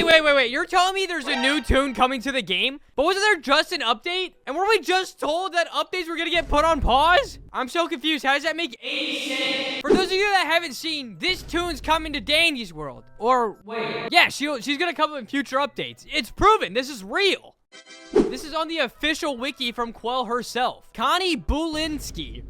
Wait. You're telling me there's a new TOON coming to the game? But wasn't there just an update? And weren't we just told that updates were gonna get put on pause? I'm so confused. How does that make any sense? For those of you that haven't seen, this TOON's coming to Danny's world. Or, wait. Yeah, she's gonna come in future updates. It's proven. This is real. This is on the official wiki from Quell herself. Connie Boolynski.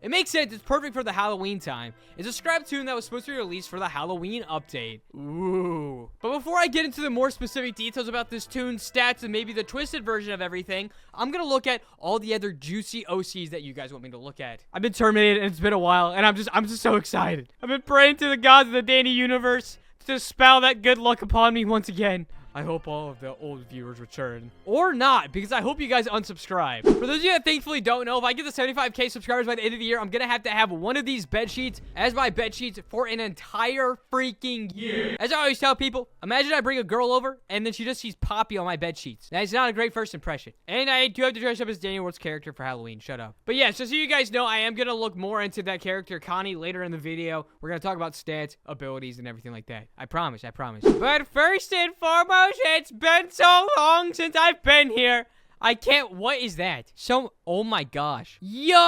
It makes sense. It's perfect for the Halloween time. It's a scrap TOON that was supposed to be released for the Halloween update. Ooh. But before I get into the more specific details about this TOON, stats, and maybe the twisted version of everything, I'm going to look at all the other juicy OCs that you guys want me to look at. I've been terminated, and it's been a while, and I'm just so excited. I've been praying to the gods of the Danny universe to spell that good luck upon me once again. I hope all of the old viewers return. Or not, because I hope you guys unsubscribe. For those of you that thankfully don't know, if I get to 75k subscribers by the end of the year, I'm gonna have one of these bed sheets as my bed sheets for an entire freaking year. As I always tell people, imagine I bring a girl over, and then she just sees Poppy on my bed sheets. That's not a great first impression. And I do have to dress up as Daniel Ward's character for Halloween. Shut up. But yeah, so you guys know, I am gonna look more into that character, Connie, later in the video. We're gonna talk about stats, abilities, and everything like that. I promise. But first and foremost, it's been so long since I've been here. I can't. What is that? Oh my gosh. Yo!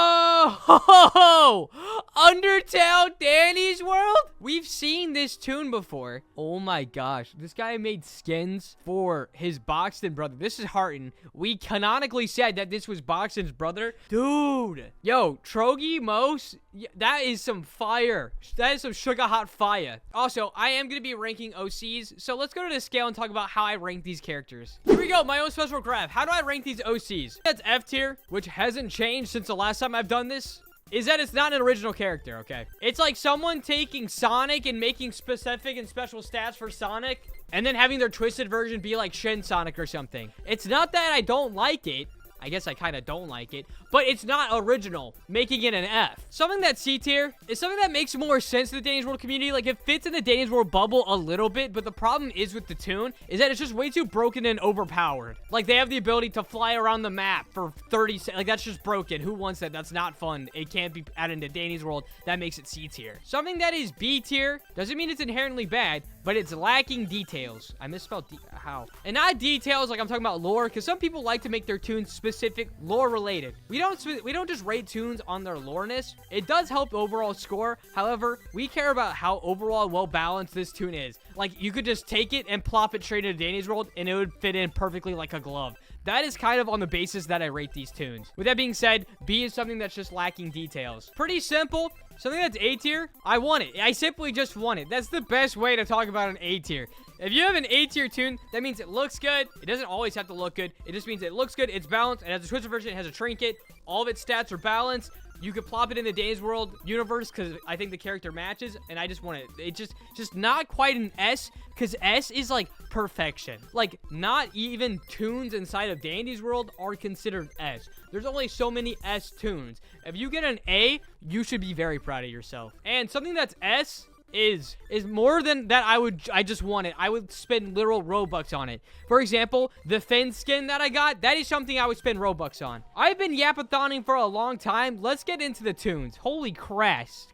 Undertale Danny's World? We've seen this TOON before. Oh my gosh. This guy made skins for his Boxton brother. This is Harton. We canonically said that this was Boxton's brother. Dude. Yo, Trogi Mos. That is some fire. That is some sugar hot fire. Also, I am going to be ranking OCs. So let's go to the scale and talk about how I rank these characters. Here we go. My own special graph. How do I rank these OCs? That's F tier, which hasn't changed since the last time I've done this, is that it's not an original character, okay? It's like someone taking Sonic and making specific and special stats for Sonic, and then having their twisted version be like Shin Sonic or something. It's not that I don't like it. I guess I kind of don't like it, but it's not original, making it an F. Something that's C tier is something that makes more sense to the Danny's World community. Like, it fits in the Danny's World bubble a little bit, but the problem is with the TOON is that it's just way too broken and overpowered. Like, they have the ability to fly around the map for 30 seconds. Like, that's just broken. Who wants that? That's not fun. It can't be added into Danny's World. That makes it C tier. Something that is B tier doesn't mean it's inherently bad, but it's lacking details. I misspelled how. And not details like I'm talking about lore, because some people like to make their TOONs specific lore related. We don't just rate TOONs on their loreness. It does help overall score. However, we care about how overall well balanced this TOON is. Like, you could just take it and plop it straight into Danny's World and it would fit in perfectly like a glove. That is kind of on the basis that I rate these TOONs. With that being said, B is something that's just lacking details. Pretty simple. Something that's A tier, I want it. I simply just want it. That's the best way to talk about an A tier. If you have an A tier TOON, that means it looks good. It doesn't always have to look good. It just means it looks good, it's balanced, it has a twisted version, it has a trinket. All of its stats are balanced. You could plop it in the Danny's World universe because I think the character matches, and I just want it. It's just not quite an S, because S is like perfection. Like, not even TOONs inside of Danny's World are considered S. There's only so many S TOONs. If you get an A, you should be very proud of yourself. And something that's S is more than that. I just want it. I would spend literal Robux on it. For example, the Finn skin that I got, that is something I would spend Robux on. I've been yapathoning for a long time. Let's get into the TOONs. Holy crashed.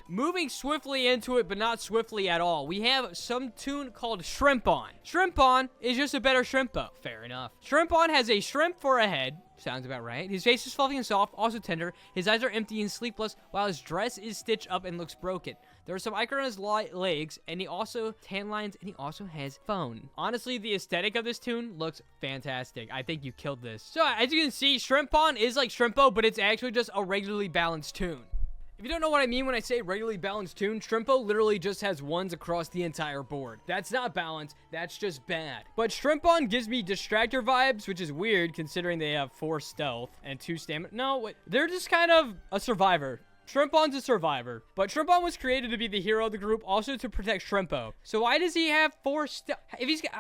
Moving swiftly into it, but not swiftly at all. We have some TOON called Shrimpo. Shrimpo is just a better Shrimpo. Fair enough. Shrimpo has a shrimp for a head. Sounds about right. His face is fluffy and soft, also tender. His eyes are empty and sleepless, while his dress is stitched up and looks broken. There are some icons on his legs, and he also tan lines, and he also has phone. Honestly, the aesthetic of this TOON looks fantastic. I think you killed this. So, as you can see, Shrimpo is like Shrimpo, but it's actually just a regularly balanced TOON. If you don't know what I mean when I say regularly balanced TOON, Shrimpo literally just has ones across the entire board. That's not balanced, that's just bad. But Shrimpo gives me Distractor vibes, which is weird considering they have 4 stealth and 2 stamina. No, wait, they're just kind of a survivor. Shrimpo's a survivor, but Shrimpo was created to be the hero of the group, also to protect Shrimpo. So why does he have 4 stealth?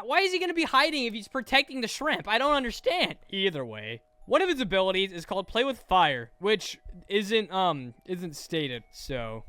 Why is he going to be hiding if he's protecting the shrimp? I don't understand. Either way. One of his abilities is called Play with Fire, which isn't stated. So,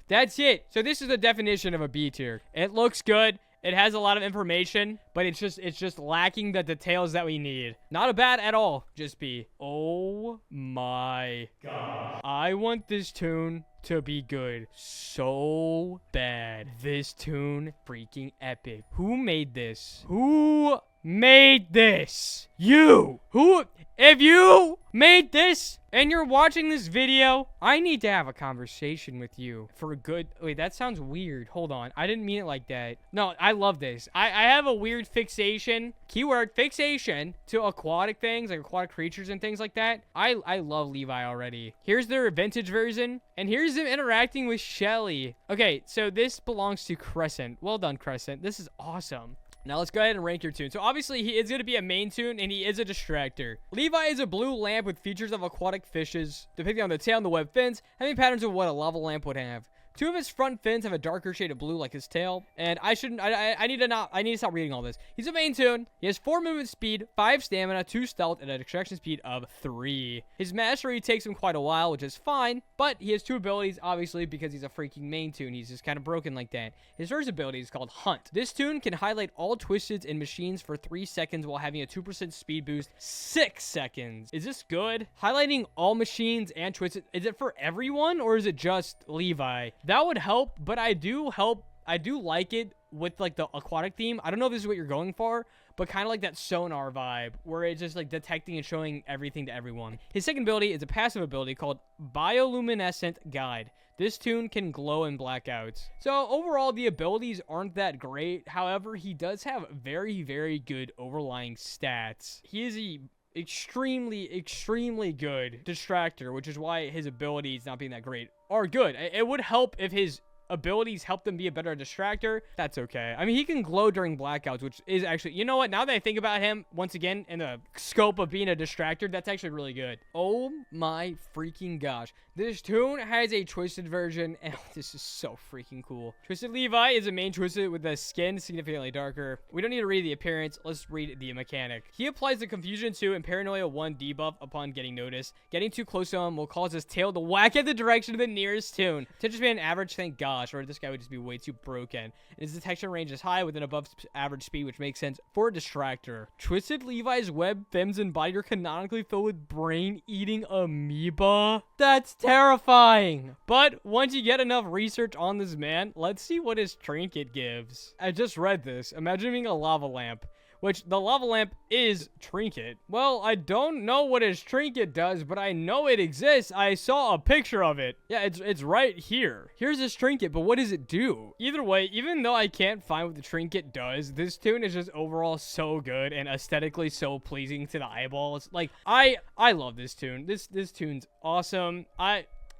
that's it. So this is the definition of a B tier. It looks good. It has a lot of information, but it's just lacking the details that we need. Not a bad at all. Just be, oh my god. I want this tune to be good so bad. This tune freaking epic. Who made this? Who made this? You. Who? If you made this and you're watching this video, I need to have a conversation with you for a good... Wait, that sounds weird. Hold on. I didn't mean it like that. No, I love this. I have a weird fixation, keyword fixation, to aquatic things, like aquatic creatures and things like that. I love Levi already. Here's their vintage version, and here's them interacting with Shelly. Okay, so this belongs to Crescent. Well done, Crescent. This is awesome. Now let's go ahead and rank your tune. So obviously he is going to be a main tune and he is a distractor. Levi is a blue lamp with features of aquatic fishes, depicting on the tail and the web fins, having patterns of what a lava lamp would have. Two of his front fins have a darker shade of blue like his tail. And I need to stop reading all this. He's a main tune. He has 4 movement speed, 5 stamina, 2 stealth, and an extraction speed of 3. His mastery takes him quite a while, which is fine. But he has 2 abilities, obviously, because he's a freaking main tune. He's just kind of broken like that. His first ability is called Hunt. This tune can highlight all twisteds in machines for 3 seconds while having a 2% speed boost 6 seconds. Is this good? Highlighting all machines and twisted. Is it for everyone or is it just Levi? That would help, but I do like it with like the aquatic theme. I don't know if this is what you're going for, but kind of like that sonar vibe where it's just like detecting and showing everything to everyone. His second ability is a passive ability called Bioluminescent Guide. This tune can glow in blackouts. So overall, the abilities aren't that great. However, he does have very, very good overlying stats. He is a extremely good distractor, which is why his abilities not being that great are good. It would help if his abilities help them be a better distractor. That's okay. I mean, he can glow during blackouts, which is actually, you know what? Now that I think about him, once again, in the scope of being a distractor, that's actually really good. Oh my freaking gosh. This tune has a twisted version, and this is so freaking cool. Twisted Levi is a main twisted with the skin significantly darker. We don't need to read the appearance. Let's read the mechanic. He applies the Confusion 2 and Paranoia 1 debuff upon getting noticed. Getting too close to him will cause his tail to whack at the direction of the nearest tune. Attention span average, thank gosh, or this guy would just be way too broken. And his detection range is high with an above average speed, which makes sense for a distractor. Twisted Levi's web, fins, and body are canonically filled with brain-eating amoeba. That's terrifying. But once you get enough research on this man, let's see what his trinket gives. I just read this. Imagine being a lava lamp, which the lava lamp is Trinket. Well, I don't know what his trinket does, but I know it exists. I saw a picture of it. Yeah, it's right here. Here's his trinket, but what does it do? Either way, even though I can't find what the trinket does, this tune is just overall so good and aesthetically so pleasing to the eyeballs. Like, I love this tune. This tune's awesome.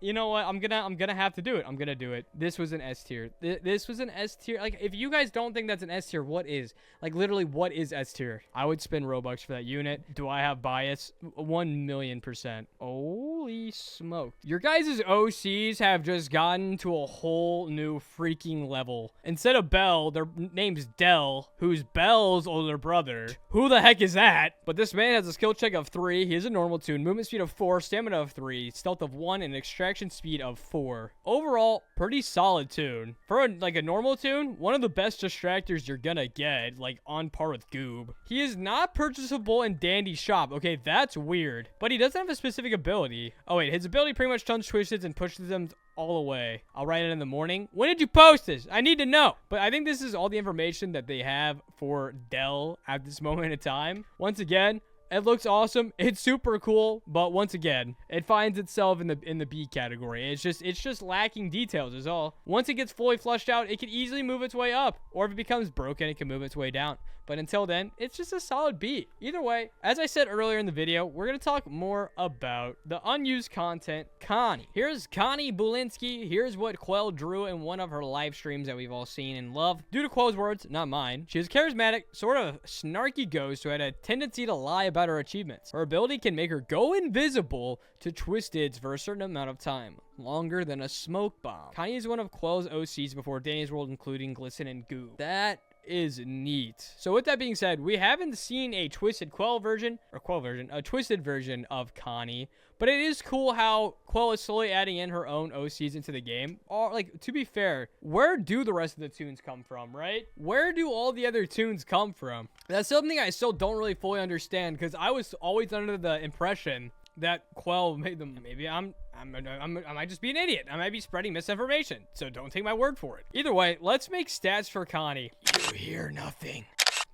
You know what? I'm gonna have to do it. I'm gonna do it. This was an S tier. This was an S tier. Like, if you guys don't think that's an S tier, what is? Like, literally, what is S tier? I would spend Robux for that unit. Do I have bias? 1,000,000%. Holy smoke. Your guys' OCs have just gotten to a whole new freaking level. Instead of Bell, their name's Dell, who's Bell's older brother. Who the heck is that? But this man has a skill check of 3. He is a normal tune. Movement speed of 4. Stamina of 3. Stealth of 1. And extraction speed of 4. Overall, pretty solid tune. For like a normal tune, one of the best distractors you're gonna get, like on par with Goob. He is not purchasable in Dandy's shop. Okay, that's weird. But he doesn't have a specific ability. Oh wait, his ability pretty much stuns twisteds and pushes them all away. I'll write it in the morning. When did you post this? I need to know. But I think this is all the information that they have for Dell at this moment in time. Once again, it looks awesome. It's super cool, but once again, it finds itself in the B category. It's just lacking details is all. Once it gets fully flushed out, it can easily move its way up, or if it becomes broken, it can move its way down. But until then, it's just a solid B. Either way, as I said earlier in the video, we're going to talk more about the unused content, Connie. Here's Connie Boolynski. Here's what Quell drew in one of her live streams that we've all seen and loved. Due to Quell's words, not mine, she is charismatic, sort of snarky ghost who had a tendency to lie about her achievements. Her ability can make her go invisible to twisteds for a certain amount of time. Longer than a smoke bomb. Connie is one of Quell's OCs before Danny's World, including Glisten and Goo. That is neat. So with that being said, we haven't seen a twisted a twisted version of Connie, but it is cool how Quell is slowly adding in her own OCs into the game. Or, like, to be fair, where do the rest of the toons come from, right? Where do all the other toons come from? That's something I still don't really fully understand, because I was always under the impression that Quell made them. Maybe I might just be an idiot. I might be spreading misinformation, so don't take my word for it. Either way, let's make stats for Connie. You hear nothing.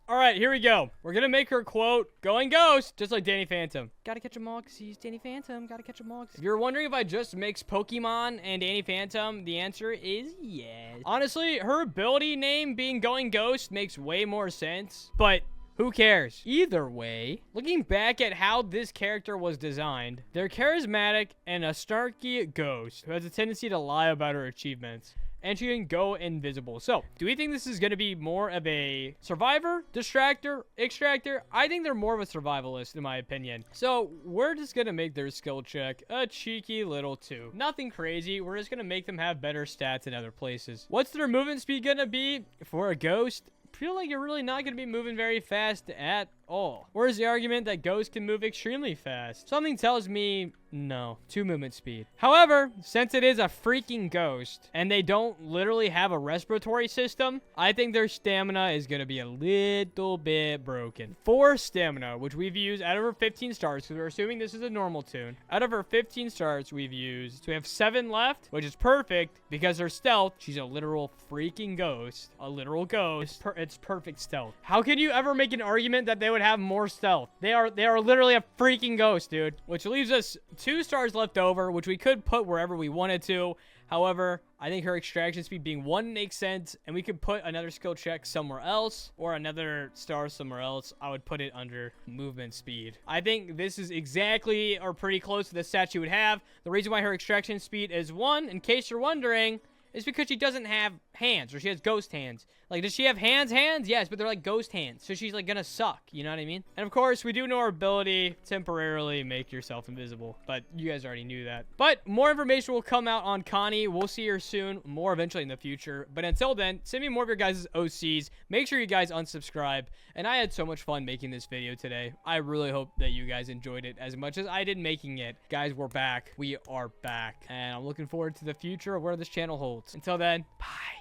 All right, here we go. We're gonna make her quote, going ghost, just like Danny Phantom. Gotta catch 'em all, 'cause he's Danny Phantom. Gotta catch 'em all. If you're wondering if I just mix Pokemon and Danny Phantom, the answer is yes. Honestly, her ability name being going ghost makes way more sense, but who cares? Either way, looking back at how this character was designed, they're charismatic and a snarky ghost who has a tendency to lie about her achievements. And she can go invisible. So, do we think this is going to be more of a survivor, distractor, extractor? I think they're more of a survivalist, in my opinion. So, we're just going to make their skill check a cheeky little 2. Nothing crazy. We're just going to make them have better stats in other places. What's their movement speed going to be for a ghost? Feel like you're really not going to be moving very fast at all. Where's the argument that ghosts can move extremely fast? Something tells me no. 2 movement speed. However, since it is a freaking ghost and they don't literally have a respiratory system, I think their stamina is going to be a little bit broken. 4 stamina, which we've used out of her 15 stars, because we're assuming this is a normal toon. Out of her 15 stars we've used, so we have 7 left, which is perfect because her stealth, she's a literal freaking ghost. A literal ghost. It's perfect stealth. How can you ever make an argument that they would have more stealth? They are literally a freaking ghost, dude. Which leaves us 2 stars left over, which we could put wherever we wanted to. However, I think her extraction speed being 1 makes sense, and we could put another skill check somewhere else, or another star somewhere else. I would put it under movement speed. I think this is exactly or pretty close to the stat she would have. The reason why her extraction speed is 1, in case you're wondering, is because she doesn't have hands, or she has ghost hands. Like, does she have hands? Yes, but they're like ghost hands, so she's like gonna suck, you know what I mean? And of course, we do know her ability, temporarily make yourself invisible, but you guys already knew that. But more information will come out on Connie. We'll see her soon, more eventually in the future. But until then, send me more of your guys' OCs. Make sure you guys unsubscribe. And I had so much fun making this video today. I really hope that you guys enjoyed it as much as I did making it. Guys, we're back. We are back. And I'm looking forward to the future of where this channel holds. Until then, bye.